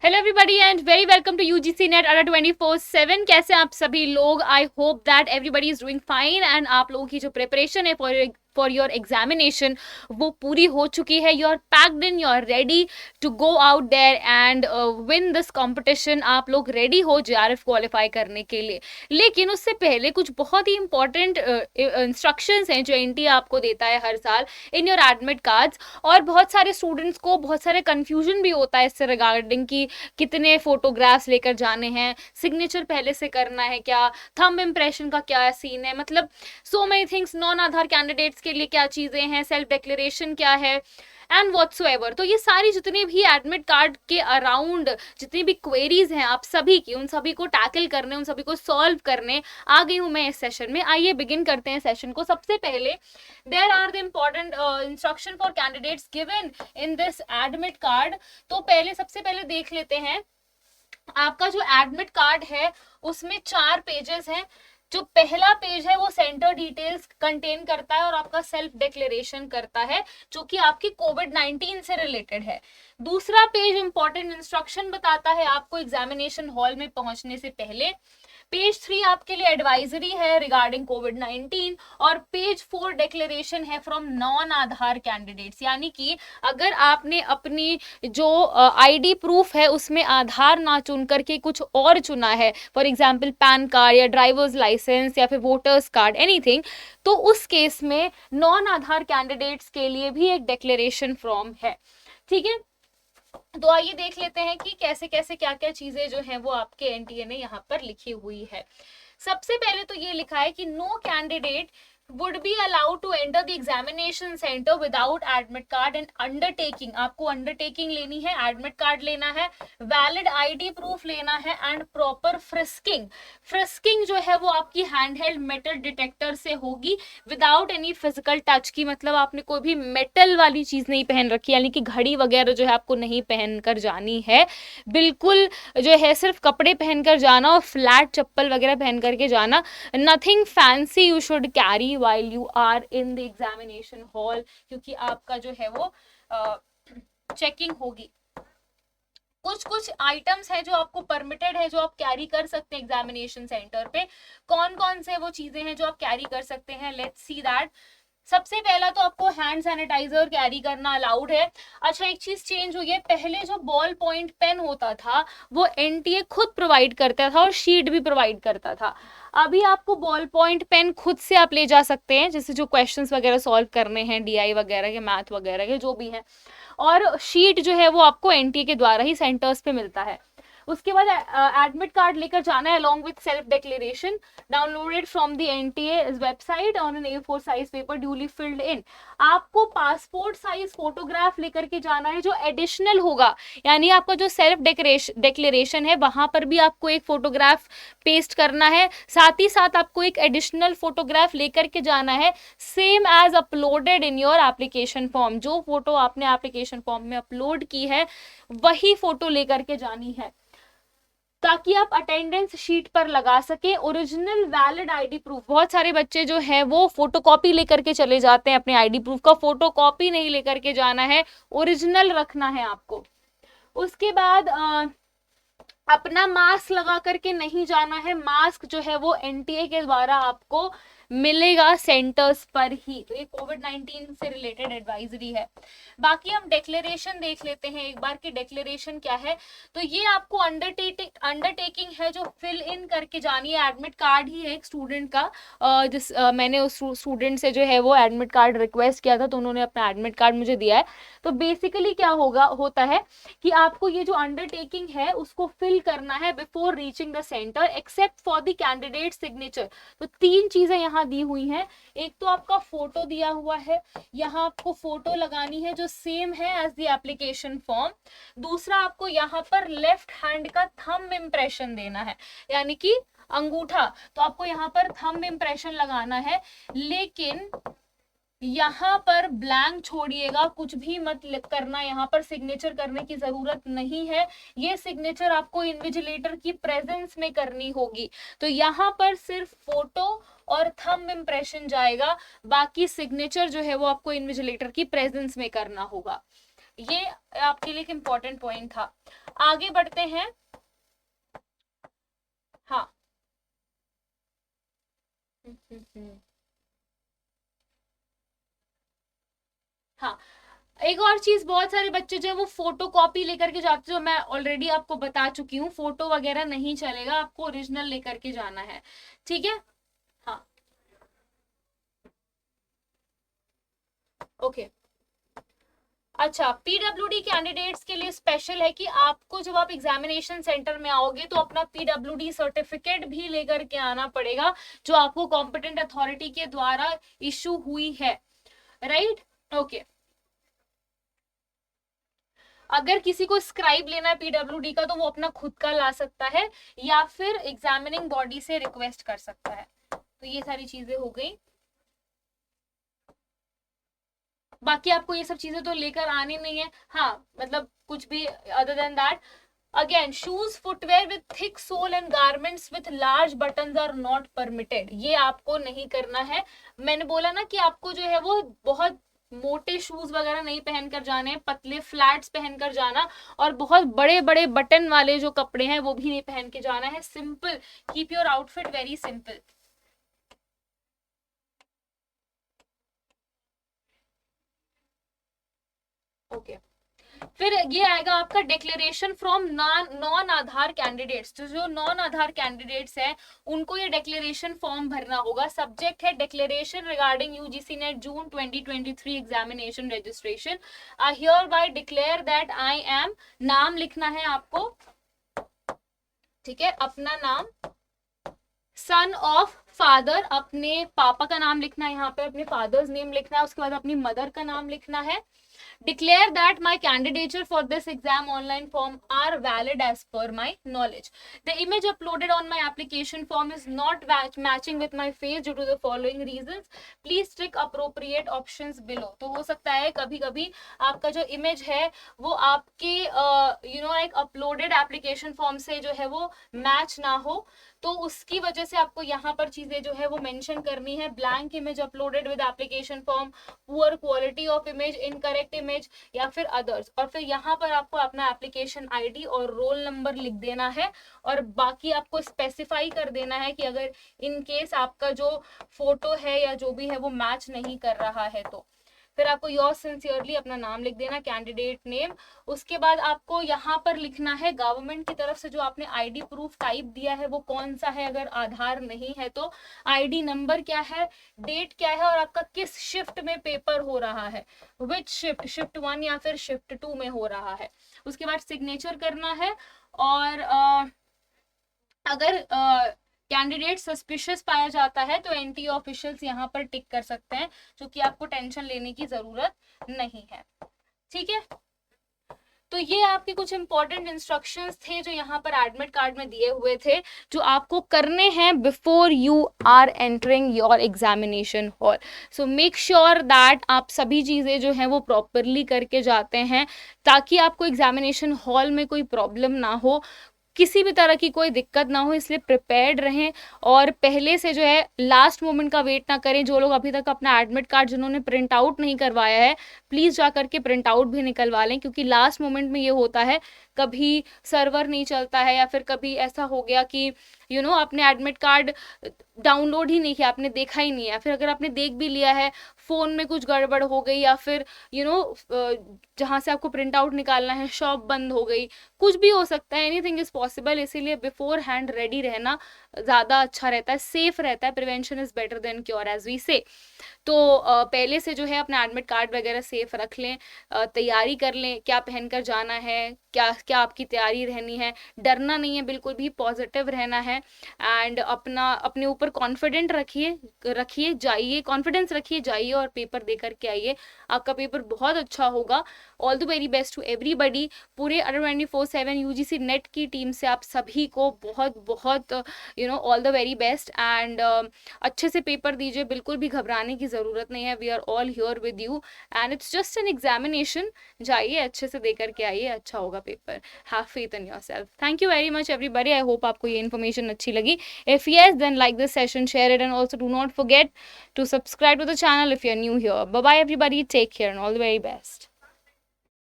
Hello everybody and very welcome to UGC NET Adda 24/7। कैसे आप सभी लोग? I hope that everybody is doing fine and आप लोगों की जो प्रिपरेशन है फॉर योर एग्जामिनेशन वो पूरी हो चुकी है। You are packed in, you are ready to go out there and win this competition. आप लोग रेडी हो जेआरएफ क्वालिफाई करने के लिए। लेकिन उससे पहले कुछ बहुत ही इंपॉर्टेंट इंस्ट्रक्शंस हैं जो एनटीए आपको देता है हर साल इन योर एडमिट कार्ड्स। और बहुत सारे स्टूडेंट्स को बहुत सारे कन्फ्यूजन भी होता है इससे रिगार्डिंग की कितने फोटोग्राफ्स लेकर जाने हैं, सिग्नेचर पहले से करना है क्या, थंब इम्प्रेशन का क्या सीन है, मतलब सो मेनी थिंग्स। नॉन आधार कैंडिडेट्स के लिए क्या चीजें हैं, सेल्फ डिक्लेरेशन क्या है एंड व्हाट्सोएवर। तो ये सारी जितनी भी एडमिट कार्ड के अराउंड जितनी भी क्वेरीज हैं आप सभी की, उन सभी को टैकल करने, उन सभी को सॉल्व करने आ गई हूं मैं इस सेशन में। आइए बिगिन करते हैं सेशन को। सबसे पहले there are the important instruction for candidates given in this admit card. तो सबसे पहले देख लेते हैं। आपका जो एडमिट कार्ड है उसमें 4 पेजेस हैं। जो पहला पेज है वो सेंटर डिटेल्स कंटेन करता है और आपका सेल्फ डिक्लेरेशन करता है जो कि आपकी कोविड-19 से रिलेटेड है। दूसरा पेज इंपॉर्टेंट इंस्ट्रक्शन बताता है आपको एग्जामिनेशन हॉल में पहुंचने से पहले। पेज 3 आपके लिए एडवाइजरी है रिगार्डिंग कोविड-19 और पेज 4 डिक्लेरेशन है फ्रॉम नॉन आधार कैंडिडेट्स। यानी कि अगर आपने अपनी जो आईडी प्रूफ है उसमें आधार ना चुन करके कुछ और चुना है, फॉर एग्जांपल पैन कार्ड या ड्राइवर्स लाइसेंस या फिर वोटर्स कार्ड एनीथिंग, तो उस केस में नॉन आधार कैंडिडेट्स के लिए भी एक डिक्लेरेशन फॉर्म है। ठीक है, तो आइए देख लेते हैं कि कैसे कैसे क्या क्या चीजें जो हैं वो आपके एनटीए ने यहाँ पर लिखी हुई है। सबसे पहले तो ये लिखा है कि no candidate would be allowed to enter the examination center without admit card and undertaking। आपको undertaking लेनी है, admit card लेना है, valid ID proof लेना है and proper frisking। frisking जो है वो आपकी handheld metal detector से होगी without any physical touch की, मतलब आपने कोई भी metal वाली चीज नहीं पहन रखी, यानी कि घड़ी वगैरह जो है आपको नहीं पहन कर जानी है। बिल्कुल जो है सिर्फ कपड़े पहनकर जाना और फ्लैट चप्पल वगैरह पहन करके जाना। Nothing fancy you should carry while you are in the examination hall, क्योंकि आपका जो है वो चेकिंग होगी। कुछ आइटम्स है जो आपको परमिटेड है, जो आप कैरी कर सकते हैं एग्जामिनेशन सेंटर पे। कौन कौन से वो चीजें हैं जो आप कैरी कर सकते हैं, लेट्स सी दैट। सबसे पहला तो आपको हैंड सैनिटाइजर कैरी करना अलाउड है। अच्छा, एक चीज चेंज हुई है, पहले जो बॉल पॉइंट पेन होता था वो एनटीए खुद प्रोवाइड करता था और शीट भी प्रोवाइड करता था। अभी आपको बॉल पॉइंट पेन खुद से आप ले जा सकते हैं, जैसे जो क्वेश्चंस वगैरह सॉल्व करने हैं, डीआई वगैरह के, मैथ वगैरह के जो भी हैं। और शीट जो है वो आपको एनटीए के द्वारा ही सेंटर्स पे मिलता है। उसके बाद एडमिट कार्ड लेकर जाना है along with self declaration downloaded from the NTA's website on an A4 size paper duly filled in। आपको पासपोर्ट साइज फोटोग्राफ लेकर के जाना है जो एडिशनल होगा, यानी आपका जो सेल्फ डिक्लेरेशन है वहां पर भी आपको एक फोटोग्राफ पेस्ट करना है, साथ ही साथ आपको एक एडिशनल फोटोग्राफ लेकर के जाना है same as uploaded in your application form. जो फोटो आपने एप्लीकेशन फॉर्म में अपलोड की है वही फोटो लेकर के जानी है ताकि आप अटेंडेंस शीट पर लगा सके। ओरिजिनल वैलिड आईडी प्रूफ, बहुत सारे बच्चे जो है वो फोटोकॉपी लेकर के चले जाते हैं अपने आईडी प्रूफ का, फोटोकॉपी नहीं लेकर के जाना है, ओरिजिनल रखना है आपको। उसके बाद अपना मास्क लगा करके नहीं जाना है, मास्क जो है वो एनटीए के द्वारा आपको मिलेगा सेंटर्स पर ही। तो ये कोविड-19 से रिलेटेड एडवाइजरी है। बाकी हम डिक्लेरेशन देख लेते हैं एक बार कि डिक्लेरेशन क्या है। तो ये आपको अंडरटेकिंग है जो फिल इन करके जानी है। एडमिट कार्ड ही है एक स्टूडेंट का, मैंने उस स्टूडेंट से जो है वो एडमिट कार्ड रिक्वेस्ट किया था तो उन्होंने अपना एडमिट कार्ड मुझे दिया है। तो बेसिकली क्या होता है कि आपको ये जो अंडरटेकिंग है उसको फिल करना है before reaching the centre except for the candidate signature. तो 3 चीजें यहाँ दी हुई हैं। एक तो आपका फोटो दिया हुआ है, यहाँ आपको फोटो लगानी है जो सेम है एज द एप्लीकेशन फॉर्म। दूसरा, आपको यहाँ पर लेफ्ट हैंड का थंब इम्प्रेशन देना है, यानी कि अंगूठा। तो आपको यहाँ पर थंब इम्प्रेशन लगाना है, लेकिन यहाँ पर ब्लैंक छोड़िएगा, कुछ भी मत करना, यहाँ पर सिग्नेचर करने की जरूरत नहीं है। ये सिग्नेचर आपको इन्विजिलेटर की प्रेजेंस में करनी होगी। तो यहाँ पर सिर्फ फोटो और थंब इम्प्रेशन जाएगा, बाकी सिग्नेचर जो है वो आपको इन्विजिलेटर की प्रेजेंस में करना होगा। ये आपके लिए एक इंपॉर्टेंट पॉइंट था। आगे बढ़ते हैं। हाँ हाँ, एक और चीज, बहुत सारे बच्चे जो है वो फोटो कॉपी लेकर के जाते हैं, जो मैं ऑलरेडी आपको बता चुकी हूँ, फोटो वगैरह नहीं चलेगा, आपको ओरिजिनल लेकर के जाना है, ठीक है। हाँ, ओके। अच्छा, पीडब्ल्यूडी कैंडिडेट्स के लिए स्पेशल है कि आपको जब आप एग्जामिनेशन सेंटर में आओगे तो अपना पीडब्ल्यूडी सर्टिफिकेट भी लेकर के आना पड़ेगा, जो आपको कॉम्पिटेंट अथॉरिटी के द्वारा इशू हुई है, राइट, ओके। अगर किसी को स्क्राइब लेना है पीडब्ल्यूडी का तो वो अपना खुद का ला सकता है, या फिर एग्जामिनिंग बॉडी से रिक्वेस्ट कर सकता है। तो ये सारी चीजें हो गई। बाकी आपको ये सब चीजें तो लेकर आनी नहीं है, हाँ, मतलब कुछ भी other than that. Again, shoes, footwear with thick sole and garments with large buttons are not permitted, ये आपको नहीं करना है। मैंने बोला ना कि आपको जो है वो बहुत मोटे शूज वगैरह नहीं पहनकर जाने, पतले फ्लैट्स पहनकर जाना, और बहुत बड़े बड़े बटन वाले जो कपड़े हैं वो भी नहीं पहन के जाना है। Simple, keep your outfit very simple, okay. फिर ये आएगा आपका declaration from non Aadhaar candidates, तो जो नॉन आधार कैंडिडेट्स हैं उनको ये डिक्लेरेशन फॉर्म भरना होगा। सब्जेक्ट है declaration regarding UGC net June 2023 examination registration. I hear bye declare that I am, नाम लिखना है आपको, ठीक है, अपना नाम, सन ऑफ फादर, अपने पापा का नाम लिखना है, यहाँ पे अपने फादर्स नेम लिखना है, उसके बाद अपनी मदर का नाम लिखना है। Declare that my candidature for this exam online form are valid as per my knowledge. The image uploaded on my application form is not matching with my face due to the following reasons. Please tick appropriate options below. तो हो सकता है कभी कभी आपका जो image है वो आपके एक अपलोडेड एप्लीकेशन फॉर्म से जो है वो मैच ना हो, तो उसकी वजह से आपको यहाँ पर चीजें जो है वो मेंशन करनी है। Blank image uploaded with application form, poor quality of image, incorrect image, या फिर अदर्स। और फिर यहाँ पर आपको अपना एप्लीकेशन आईडी और रोल नंबर लिख देना है, और बाकी आपको स्पेसिफाई कर देना है कि अगर इन केस आपका जो फोटो है या जो भी है वो मैच नहीं कर रहा है तो। फिर आपको योर सिंसियरली अपना नाम लिख देना, कैंडिडेट नेम। उसके बाद आपको यहाँ पर लिखना है गवर्नमेंट की तरफ से जो आपने आईडी प्रूफ टाइप दिया है वो कौन सा है, अगर आधार नहीं है तो आईडी नंबर क्या है, डेट क्या है, और आपका किस शिफ्ट में पेपर हो रहा है, विच शिफ्ट, शिफ्ट 1 या फिर शिफ्ट 2 में हो रहा है। उसके बाद सिग्नेचर करना है, और अगर कैंडिडेट सस्पिशियस पाया जाता है तो एंटी ऑफिशियल्स यहाँ पर टिक कर सकते हैं, जो कि आपको टेंशन लेने की जरूरत नहीं है, ठीक है। तो ये आपके कुछ इंपॉर्टेंट इंस्ट्रक्शंस थे जो यहाँ पर एडमिट कार्ड में दिए हुए थे, जो आपको करने हैं before you are entering your examination hall. So make sure that आप सभी चीज़ें जो हैं वो प्रॉपरली करके जाते हैं, ताकि आपको एग्जामिनेशन हॉल में कोई प्रॉब्लम ना हो, किसी भी तरह की कोई दिक्कत ना हो। इसलिए प्रिपेयर्ड रहें, और पहले से जो है लास्ट मोमेंट का वेट ना करें। जो लोग अभी तक अपना एडमिट कार्ड जिन्होंने प्रिंट आउट नहीं करवाया है, प्लीज़ जा करके प्रिंट आउट भी निकलवा लें, क्योंकि लास्ट मोमेंट में ये होता है, कभी सर्वर नहीं चलता है, या फिर कभी ऐसा हो गया कि आपने एडमिट कार्ड डाउनलोड ही नहीं किया, आपने देखा ही नहीं है, फिर अगर आपने देख भी लिया है, फ़ोन में कुछ गड़बड़ हो गई, या फिर जहाँ से आपको प्रिंट आउट निकालना है शॉप बंद हो गई, कुछ भी हो सकता है, एनीथिंग इज पॉसिबल। इसीलिए बिफोर हैंड रेडी रहना ज़्यादा अच्छा रहता है, सेफ रहता है। Prevention is better than cure, as we say. तो पहले से जो है अपना एडमिट कार्ड वगैरह सेफ रख लें, तैयारी कर लें, क्या पहनकर जाना है, क्या क्या आपकी तैयारी रहनी है। डरना नहीं है बिल्कुल भी, पॉजिटिव रहना है, एंड अपने ऊपर कॉन्फिडेंट रखिए जाइए, कॉन्फिडेंस रखिए जाइए, और पेपर दे करके आइए। आपका पेपर बहुत अच्छा होगा। All the very best to everybody. पूरे अंडर 24/7 यूजीसी नेट की टीम से आप सभी को बहुत बहुत all the very best, and अच्छे से पेपर दीजिए, बिल्कुल भी घबराने की ज़रूरत नहीं है। We are all here with you, and it's just an examination. जाइए, अच्छे से दे करके आइए, अच्छा होगा paper. Have faith in yourself. Thank you very much everybody. I hope आपको ये इन्फॉर्मेशन अच्छी लगी। If yes, then like this session, share it, and also do not forget to subscribe to the channel if you're new here. Bye bye everybody, take care, and all the very best.